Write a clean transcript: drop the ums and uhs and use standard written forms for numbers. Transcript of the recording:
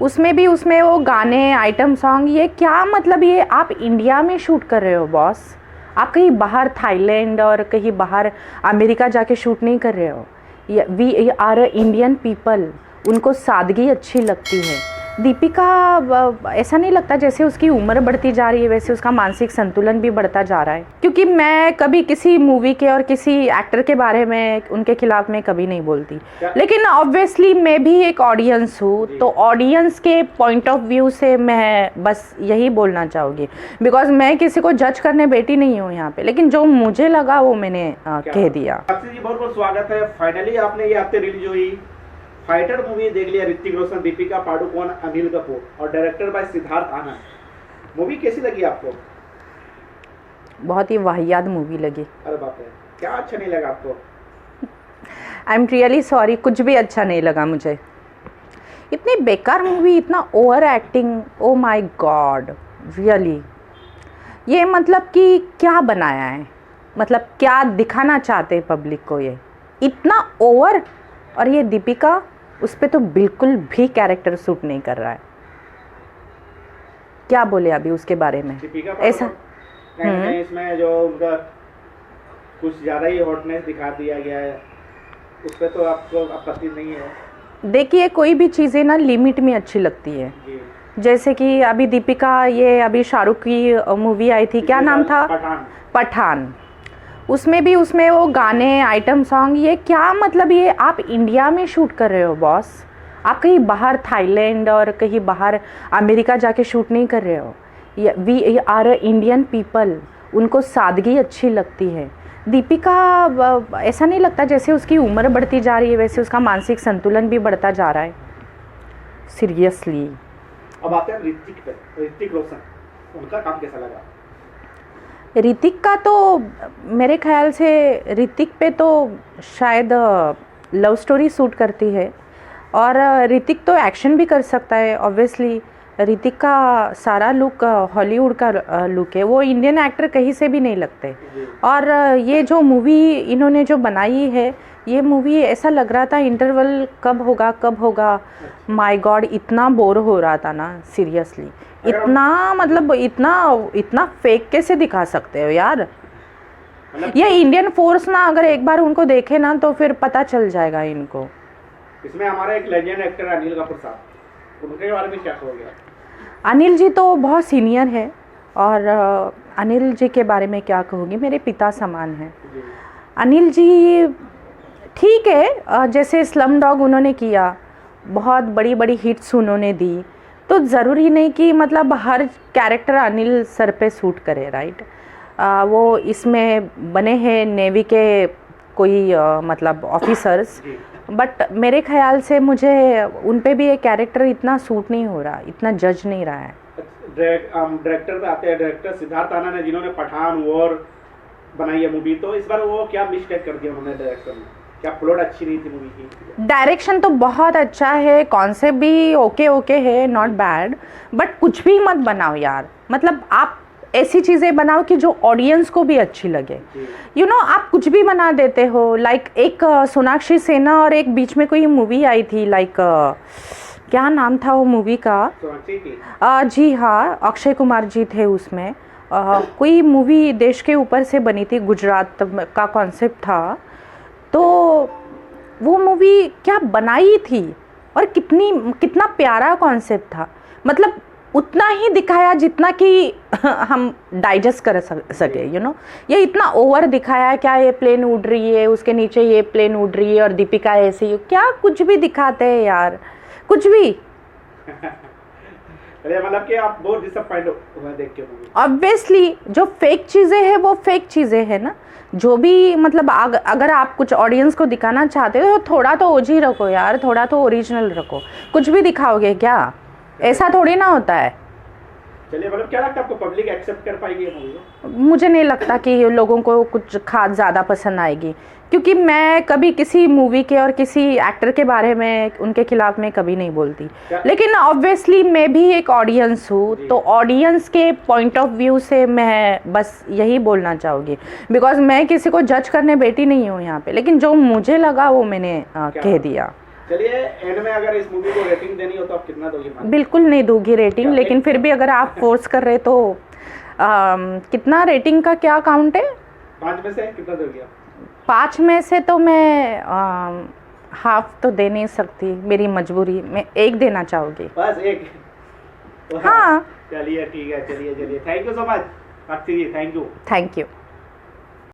उसमें वो गाने आइटम सॉन्ग, ये क्या मतलब, ये आप इंडिया में शूट कर रहे हो बॉस। आप कहीं बाहर थाईलैंड और कहीं बाहर अमेरिका जाके शूट नहीं कर रहे हो। वी आर इंडियन पीपल, उनको सादगी अच्छी लगती है। दीपिका ऐसा नहीं लगता जैसे उसकी उम्र बढ़ती जा रही है वैसे उसका मानसिक संतुलन भी बढ़ता जा रहा है। क्योंकि मैं कभी किसी मूवी के और किसी एक्टर के बारे में उनके खिलाफ मैं कभी नहीं बोलती, लेकिन ऑब्वियसली मैं भी एक ऑडियंस हूँ, तो ऑडियंस के पॉइंट ऑफ व्यू से मैं बस यही बोलना चाहूँगी। बिकॉज मैं किसी को जज करने बैठी नहीं हूँ यहाँ पे, लेकिन जो मुझे लगा वो मैंने कह दिया। जी बहुत बहुत स्वागत है। फाइनली आपने ये हफ्ते रिलीज हुई फाइटर मूवी देख लिया। ऋतिक रोशन, दीपिका पादुकोण, अनिल कपूर और director by Siddharth Anand. Movie कैसी लगी आपको? बहुत ही वाहियात मूवी लगी। अरे बाप रे, क्या अच्छा नहीं लगा आपको? आई एम रियली सॉरी, कुछ भी अच्छा नहीं लगा मुझे। इतनी बेकार मूवी, इतना over acting, oh my God really. ये मतलब कि क्या बनाया है, मतलब क्या दिखाना चाहते हैं पब्लिक को, ये इतना ओवर। और ये दीपिका, उस पर तो बिल्कुल भी कैरेक्टर सूट नहीं कर रहा है। क्या बोले अभी उसके बारे में ऐसा? इसमें जो उनका कुछ ज़्यादा ही हॉटनेस दिखा दिया गया है, उस पर तो आपको आपत्ति नहीं है? देखिए, कोई भी चीज़ें ना लिमिट में अच्छी लगती है। जैसे कि अभी दीपिका, ये अभी शाहरुख की मूवी आई थी, क्या नाम था? पठान। उसमें वो गाने आइटम सॉन्ग, ये क्या मतलब, ये आप इंडिया में शूट कर रहे हो बॉस। आप कहीं बाहर थाईलैंड और कहीं बाहर अमेरिका जाके शूट नहीं कर रहे हो। वी आर इंडियन पीपल, उनको सादगी अच्छी लगती है। दीपिका ऐसा नहीं लगता जैसे उसकी उम्र बढ़ती जा रही है वैसे उसका मानसिक संतुलन भी बढ़ता जा रहा है। सीरियसली। अब आते हैं ऋतिक पे। ऋतिक रोशन, उनका काम कैसा लगा? ऋतिक का तो मेरे ख्याल से ऋतिक पे तो शायद लव स्टोरी सूट करती है, और ऋतिक तो एक्शन भी कर सकता है ऑब्वियसली। ऋतिक का सारा लुक हॉलीवुड का लुक है, वो इंडियन एक्टर कहीं से भी नहीं लगते। और ये जो मूवी इन्होंने जो बनाई है, ये मूवी ऐसा लग रहा था इंटरवल कब होगा। माय गॉड, इतना बोर हो रहा था ना सीरियसली। इतना मतलब इतना फेक कैसे दिखा सकते हो यार। ये इंडियन फोर्स ना, अगर एक बार उनको देखे ना तो फिर पता चल जाएगा इनको। इसमें हमारा एक लेजेंड एक्टर अनिल कपूर साहब, उनके बारे में क्या कहोगे? अनिल जी तो बहुत सीनियर है, और अनिल जी के बारे में क्या कहूँगी, मेरे पिता समान हैं। अनिल जी ठीक है, जैसे स्लम डॉग उन्होंने किया, बहुत बड़ी बड़ी हिट्स उन्होंने दी, तो ज़रूरी नहीं कि मतलब हर कैरेक्टर अनिल सर पे सूट करे, राइट। वो इसमें बने हैं नेवी के कोई मतलब ऑफिसर्स, बट मेरे ख्याल से मुझे उन पे भी ये कैरेक्टर इतना सूट नहीं हो रहा, इतना जज नहीं रहा है। डायरेक्टर पे आते हैं, डायरेक्टर सिद्धार्थ आनंद ने, जिन्होंने पठान वॉर बनाई है मूवी, तो इस बार वो क्या मिस्टेक कर दिया उन्होंने डायरेक्शन में? क्या प्लॉट अच्छी नहीं थी मूवी की? डायरेक्शन तो बहुत अच्छा है, कॉन्सेप्ट भी ओके है, नॉट बैड, बट कुछ भी मत बनाओ यार। मतलब आप ऐसी चीज़ें बनाओ कि जो ऑडियंस को भी अच्छी लगे। यू नो, आप कुछ भी बना देते हो। लाइक एक सोनाक्षी सिन्हा और एक बीच में कोई मूवी आई थी, लाइक क्या नाम था वो मूवी का? जी हाँ, अक्षय कुमार जी थे उसमें। कोई मूवी देश के ऊपर से बनी थी, गुजरात का कॉन्सेप्ट था, तो वो मूवी क्या बनाई थी, और कितना प्यारा कॉन्सेप्ट था। मतलब उतना ही दिखाया जितना कि हम डाइजेस्ट कर सके, यू नो। ये इतना ओवर दिखाया, क्या ये प्लेन उड़ रही है, उसके नीचे ये प्लेन उड़ रही है और दीपिका ऐसी, क्या कुछ भी दिखाते हैं यार, कुछ भी। अरे मतलब कि आप बहुत डिसअपॉइंट हुए देख के मूवी? ऑब्वियसली, जो फेक चीज़ें हैं वो फेक चीज़ें हैं ना। जो भी मतलब अगर आप कुछ ऑडियंस को दिखाना चाहते हो तो थोड़ा तो ओजी रखो यार, थोड़ा तो ओरिजिनल रखो। कुछ भी दिखाओगे क्या? ऐसा थोड़ी ना होता है। चलिए, मतलब क्या लगता है आपको, पब्लिक एक्सेप्ट कर पाएगी ये मूवी? मुझे नहीं लगता कि लोगों को कुछ खास ज़्यादा पसंद आएगी, क्योंकि मैं कभी किसी मूवी के और किसी एक्टर के बारे में उनके खिलाफ मैं कभी नहीं बोलती, लेकिन ऑब्वियसली मैं भी एक ऑडियंस हूँ, तो ऑडियंस के पॉइंट ऑफ व्यू से मैं बस यही बोलना चाहूँगी। बिकॉज मैं किसी को जज करने बैठी नहीं हूँ यहाँ पे, लेकिन जो मुझे लगा वो मैंने कह दिया। चलिए एंड में अगर इस मूवी को रेटिंग देनी हो तो आप कितना दोगे? बिल्कुल नहीं दूंगी रेटिंग, लेकिन फिर भी अगर आप फोर्स कर रहे तो कितना रेटिंग का क्या काउंट है? 5 में से कितना दोगे आप? 5 में से तो मैं हाफ तो दे नहीं सकती, मेरी मजबूरी, मैं 1 देना चाहूँगी। बस 1? हाँ चलिए ठीक है, चलिए thank you so much Akshay ji, thank you. Thank you.